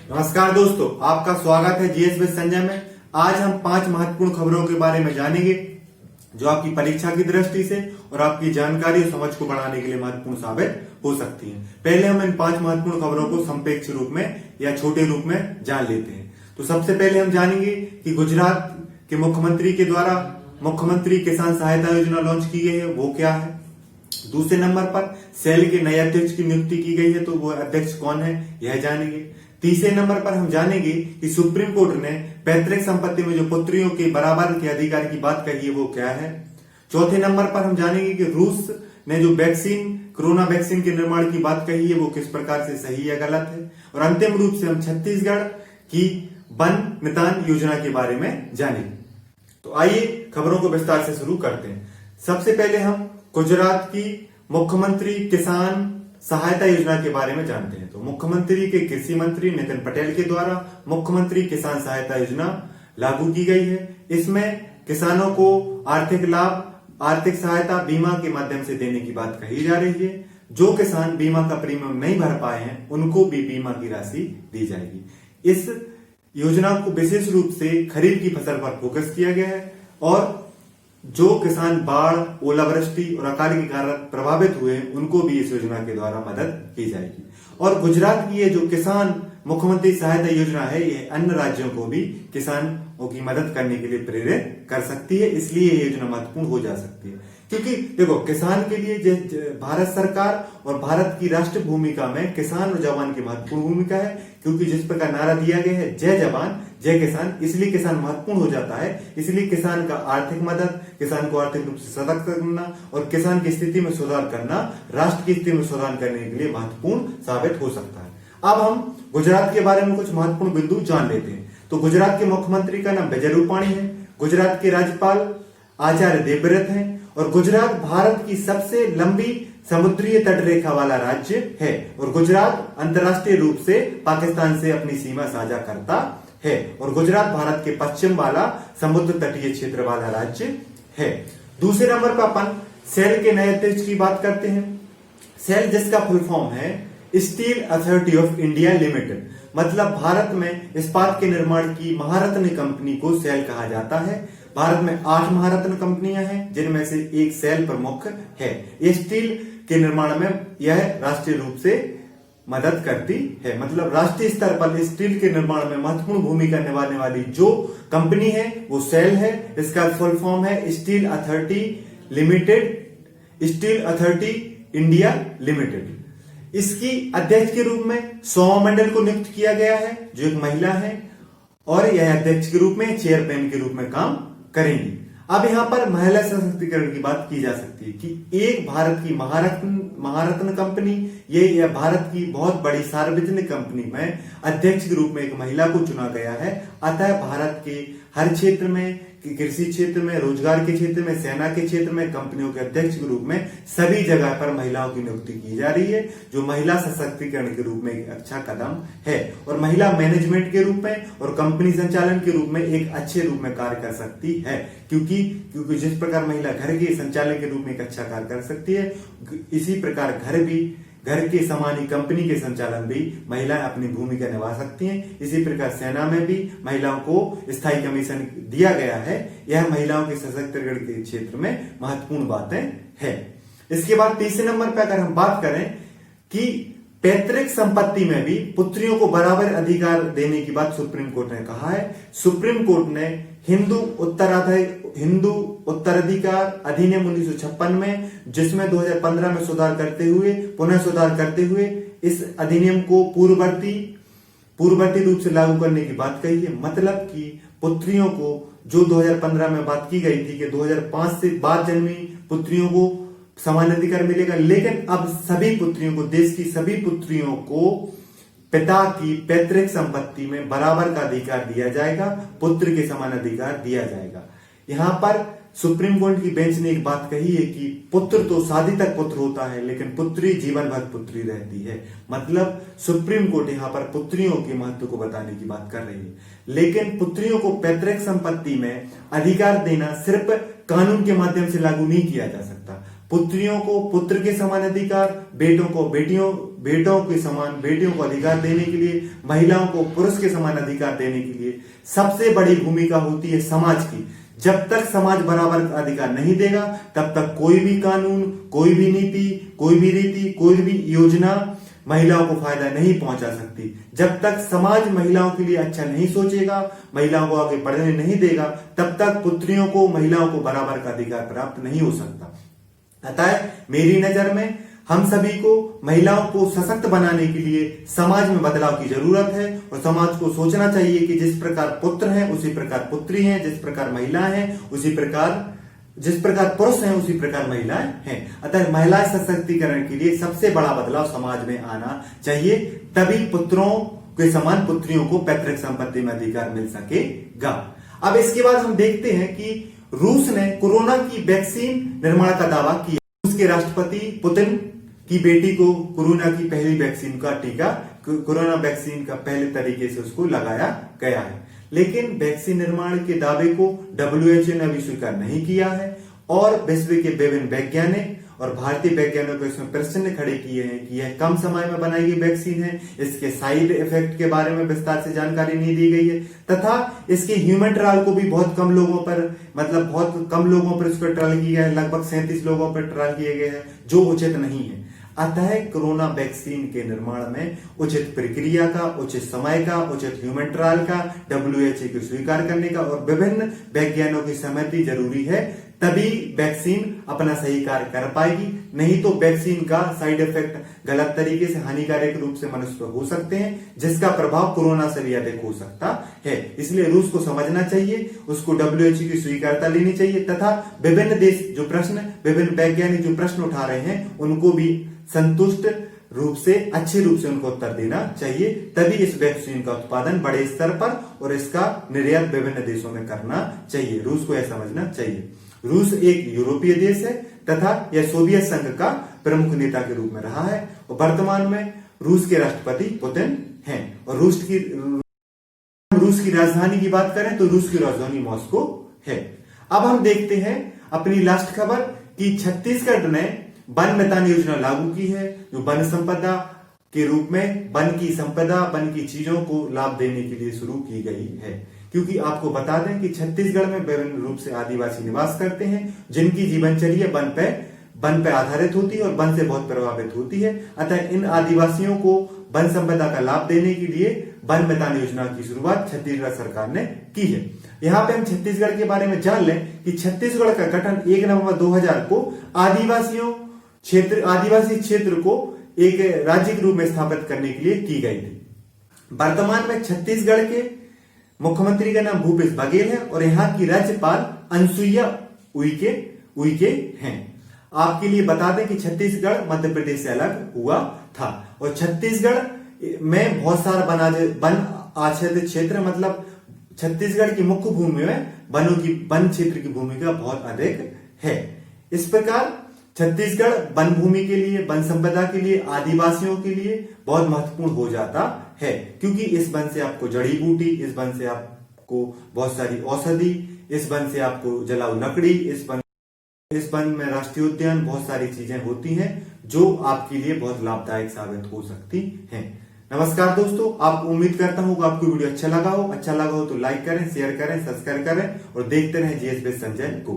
नमस्कार दोस्तों, आपका स्वागत है जीएस विद संजय में। आज हम 5 महत्वपूर्ण खबरों के बारे में जानेंगे जो आपकी परीक्षा की दृष्टि से और आपकी जानकारी और समझ को बढ़ाने के लिए महत्वपूर्ण साबित हो सकती हैं। पहले हम इन 5 महत्वपूर्ण खबरों को संक्षेप रूप में या छोटे रूप में जान लेते हैं। तो सबसे पहले हम जानेंगे कि गुजरात के मुख्यमंत्री के द्वारा मुख्यमंत्री किसान सहायता योजना लॉन्च की गई है, वो क्या है। दूसरे नंबर पर सेल के नए अध्यक्ष की नियुक्ति की गई है, तो वो अध्यक्ष कौन है यह जानेंगे। तीसरे नंबर पर हम जानेंगे कि सुप्रीम कोर्ट ने पैतृक संपत्ति में जो पुत्रियों के बराबर के अधिकार की बात कही है वो क्या है। चौथे नंबर पर हम जानेंगे कि रूस ने जो कोरोना वैक्सीन के निर्माण की बात कही है वो किस प्रकार से सही या गलत है। और अंतिम रूप से हम छत्तीसगढ़ की वन निदान योजना के बारे में जानेंगे। तो आइए खबरों को विस्तार से शुरू करते हैं। सबसे पहले हम गुजरात की मुख्यमंत्री किसान सहायता योजना के बारे में जानते हैं। तो मुख्यमंत्री के कृषि मंत्री नितिन पटेल के द्वारा मुख्यमंत्री किसान सहायता योजना लागू की गई है। इसमें किसानों को आर्थिक लाभ, आर्थिक सहायता बीमा के माध्यम से देने की बात कही जा रही है। जो किसान बीमा का प्रीमियम नहीं भर पाए हैं उनको भी बीमा की राशि दी जाएगी। इस योजना को विशेष रूप से खरीफ की फसल पर फोकस किया गया है और जो किसान बाढ़, ओलावृष्टि और अकाल के कारण प्रभावित हुए हैं उनको भी इस योजना के द्वारा मदद की जाएगी। और गुजरात की ये जो किसान मुख्यमंत्री सहायता योजना है ये अन्य राज्यों को भी किसानों की मदद करने के लिए प्रेरित कर सकती है, इसलिए ये योजना महत्वपूर्ण हो जा सकती है। क्योंकि देखो, किसान के लिए भारत सरकार और भारत की राष्ट्र भूमिका में किसान और जवान की महत्वपूर्ण भूमिका है। क्योंकि जिस प्रकार नारा दिया गया है जय जवान जय किसान, इसलिए किसान महत्वपूर्ण हो जाता है। इसलिए किसान का आर्थिक मदद, किसान को आर्थिक रूप से सशक्त करना और किसान की स्थिति में सुधार करना राष्ट्र की स्थिति में सुधार करने के लिए महत्वपूर्ण साबित हो सकता है। अब हम गुजरात के बारे में कुछ महत्वपूर्ण बिंदु जान लेते हैं। तो गुजरात के मुख्यमंत्री का नाम विजय रूपाणी है, गुजरात के राज्यपाल आचार्य देवव्रत हैं और गुजरात भारत की सबसे लंबी समुद्रीय तट रेखा वाला राज्य है। और गुजरात अंतर्राष्ट्रीय रूप से पाकिस्तान से अपनी सीमा साझा करता है और गुजरात भारत के पश्चिम वाला समुद्र तटीय क्षेत्र वाला राज्य है। दूसरे नंबर पर अपन सेल के नए अध्यक्ष की बात करते हैं। सेल जिसका फुल फॉर्म है steel authority of India limited, मतलब भारत में इस्पात के निर्माण की महारत्न कंपनी को सेल कहा जाता है। भारत में 8 महारत्न कंपनियां हैं जिनमें से एक सेल प्रमुख है। ये स्टील के निर्माण में यह राष्ट्रीय रूप से मदद करती है, मतलब राष्ट्रीय स्तर पर स्टील के निर्माण में महत्वपूर्ण भूमिका निभाने वाली जो कंपनी है वो सेल है। इसका फुल फॉर्म है steel authority limited, steel authority India limited. इसकी अध्यक्ष के रूप में सौम्या मंडल को नियुक्त किया गया है जो एक महिला है और यह अध्यक्ष के रूप में चेयरमैन के रूप में काम करेंगी। अब यहाँ पर महिला सशक्तिकरण की बात की जा सकती है कि एक भारत की महारत्न कंपनी, ये भारत की बहुत बड़ी सार्वजनिक कंपनी में अध्यक्ष के रूप में एक महिला को चुना गया है। अतः भारत के हर क्षेत्र में, कृषि क्षेत्र में, रोजगार के क्षेत्र में, सेना के क्षेत्र में, कंपनियों के अध्यक्ष के रूप में सभी जगह पर महिलाओं की नियुक्ति की जा रही है, जो महिला सशक्तिकरण के रूप में एक अच्छा कदम है और महिला मैनेजमेंट के रूप में और कंपनी संचालन के रूप में एक अच्छे रूप में कार्य कर सकती है। क्योंकि जिस प्रकार महिला घर के संचालन के रूप में एक अच्छा कार्य कर सकती है, इसी प्रकार घर के समान ही कंपनी के संचालन भी महिलाएं अपनी भूमिका निभा सकती हैं। इसी प्रकार सेना में भी महिलाओं को स्थायी कमीशन दिया गया है। यह महिलाओं के सशक्तिकरण के क्षेत्र में महत्वपूर्ण बातें हैं। इसके बाद तीसरे नंबर पर अगर हम बात करें कि पैतृक संपत्ति में भी पुत्रियों को बराबर अधिकार देने की बात सुप्रीम कोर्ट ने कहा है। सुप्रीम कोर्ट ने हिंदू उत्तराधिकार अधिनियम 1956 में, जिसमें 2015 में पुनः सुधार करते हुए इस अधिनियम को पूर्ववर्ती रूप से लागू करने की बात कही है। मतलब कि पुत्रियों को जो 2015 में बात की गई थी कि 2005 से बाद जन्मी पुत्रियों को समान अधिकार मिलेगा, लेकिन अब सभी पुत्रियों को, देश की सभी पुत्रियों को पिता की पैतृक संपत्ति में बराबर का अधिकार दिया जाएगा, पुत्र के समान अधिकार दिया जाएगा। यहां पर सुप्रीम कोर्ट की बेंच ने एक बात कही है कि पुत्र तो शादी तक पुत्र होता है लेकिन पुत्री जीवन भर पुत्री रहती है। मतलब सुप्रीम कोर्ट यहां पर पुत्रियों के महत्व को बताने की बात कर रही है, लेकिन पुत्रियों को पैतृक संपत्ति में अधिकार देना सिर्फ कानून के माध्यम से लागू नहीं किया जा सकता। पुत्रियों को पुत्र के समान अधिकार, बेटों को बेटों के समान बेटियों को अधिकार देने के लिए, महिलाओं को पुरुष के समान अधिकार देने के लिए सबसे बड़ी भूमिका होती है समाज की। जब तक समाज बराबर का अधिकार नहीं देगा तब तक कोई भी कानून, कोई भी नीति, कोई भी रीति, कोई भी योजना महिलाओं को फायदा नहीं पहुंचा सकती। जब तक समाज महिलाओं के लिए अच्छा नहीं सोचेगा, महिलाओं को आगे बढ़ने नहीं देगा, तब तक पुत्रियों को, महिलाओं को बराबर का अधिकार प्राप्त नहीं हो सकता। अतः मेरी नजर में हम सभी को महिलाओं को सशक्त बनाने के लिए समाज में बदलाव की जरूरत है और समाज को सोचना चाहिए कि जिस प्रकार पुत्र हैं उसी प्रकार पुत्री हैं, जिस प्रकार महिलाएं हैं जिस प्रकार पुरुष हैं उसी प्रकार महिलाएं हैं। अतः महिला सशक्तिकरण के लिए सबसे बड़ा बदलाव समाज में आना चाहिए, तभी पुत्रों के समान पुत्रियों को पैतृक संपत्ति में अधिकार मिल सकेगा। अब इसके बाद हम देखते हैं कि रूस ने कोरोना की वैक्सीन निर्माण का दावा किया। रूस के राष्ट्रपति पुतिन की बेटी को कोरोना की पहली वैक्सीन का टीका, कोरोना वैक्सीन का पहले तरीके से उसको लगाया गया है, लेकिन वैक्सीन निर्माण के दावे को WHO ने अभी स्वीकार नहीं किया है और विश्व के विभिन्न वैज्ञानिक और भारतीय वैज्ञानिकों को इसमें प्रश्न खड़े किए हैं कि यह कम समय में बनाई गई वैक्सीन है, इसके साइड इफेक्ट के बारे में विस्तार से जानकारी नहीं दी गई है तथा इसके ह्यूमन ट्रायल को भी बहुत कम लोगों पर इस पर ट्रायल किया है, लगभग 37 लोगों पर ट्रायल किए गए हैं, जो उचित नहीं है। अतः कोरोना वैक्सीन के निर्माण में उचित प्रक्रिया का, उचित समय का, उचित ह्यूमन ट्रायल का, WHO को स्वीकार करने का और विभिन्न वैज्ञानिकों की सहमति जरूरी है, तभी वैक्सीन अपना सही कार्य कर पाएगी। नहीं तो वैक्सीन का साइड इफेक्ट गलत तरीके से, हानिकारक रूप से मनुष्य पर हो सकते हैं, जिसका प्रभाव कोरोना से भी अधिक हो सकता है। इसलिए रूस को समझना चाहिए, उसको WHO की स्वीकारता लेनी चाहिए तथा विभिन्न वैज्ञानिक जो प्रश्न उठा रहे हैं उनको भी संतुष्ट रूप से, अच्छे रूप से उनको उत्तर देना चाहिए, तभी इस वैक्सीन का उत्पादन बड़े स्तर पर और इसका निर्यात विभिन्न देशों में करना चाहिए। रूस को यह समझना चाहिए। रूस एक यूरोपीय देश है तथा यह सोवियत संघ का प्रमुख नेता के रूप में रहा है और वर्तमान में रूस के राष्ट्रपति पुतिन हैं। और रूस की राजधानी की बात करें तो रूस की राजधानी मॉस्को है। अब हम देखते हैं अपनी लास्ट खबर कि छत्तीसगढ़ ने वन मितान योजना लागू की है, जो वन संपदा के रूप में वन की चीजों को लाभ देने के लिए शुरू की गई है। क्योंकि आपको बता दें कि छत्तीसगढ़ में विभिन्न रूप से आदिवासी निवास करते हैं, जिनकी जीवनचर्या वन पे आधारित होती है और वन से बहुत प्रभावित होती है। अतः इन आदिवासियों को वन संपदा का लाभ देने के लिए वन मितान योजना की शुरुआत छत्तीसगढ़ सरकार ने की है। यहाँ पे हम छत्तीसगढ़ के बारे में जान लें कि छत्तीसगढ़ का गठन 1 नवंबर 2000 को आदिवासी क्षेत्र को एक राज्य के रूप में स्थापित करने के लिए की गई थी। वर्तमान में छत्तीसगढ़ के मुख्यमंत्री का नाम भूपेश बघेल है और यहाँ की राज्यपाल अनसुईया उइके हैं। आपके लिए बता दें कि छत्तीसगढ़ मध्य प्रदेश से अलग हुआ था और छत्तीसगढ़ में बहुत सारा वन आच्छादित क्षेत्र, मतलब छत्तीसगढ़ की मुख्य भूमि में वन क्षेत्र की भूमिका बहुत अधिक है। इस प्रकार छत्तीसगढ़ वन भूमि के लिए, वन संपदा के लिए, आदिवासियों के लिए बहुत महत्वपूर्ण हो जाता है, क्योंकि इस वन से आपको जड़ी बूटी, इस वन से आपको बहुत सारी औषधि, इस वन से आपको जलाऊ लकड़ी, इस वन में राष्ट्रीय उद्यान, बहुत सारी चीजें होती हैं जो आपके लिए बहुत लाभदायक साबित हो सकती हैं। नमस्कार दोस्तों, आप उम्मीद करता हूं कि आपको वीडियो अच्छा लगा हो तो लाइक करें, शेयर करें, सब्सक्राइब करें और देखते रहें GS विद संजय को।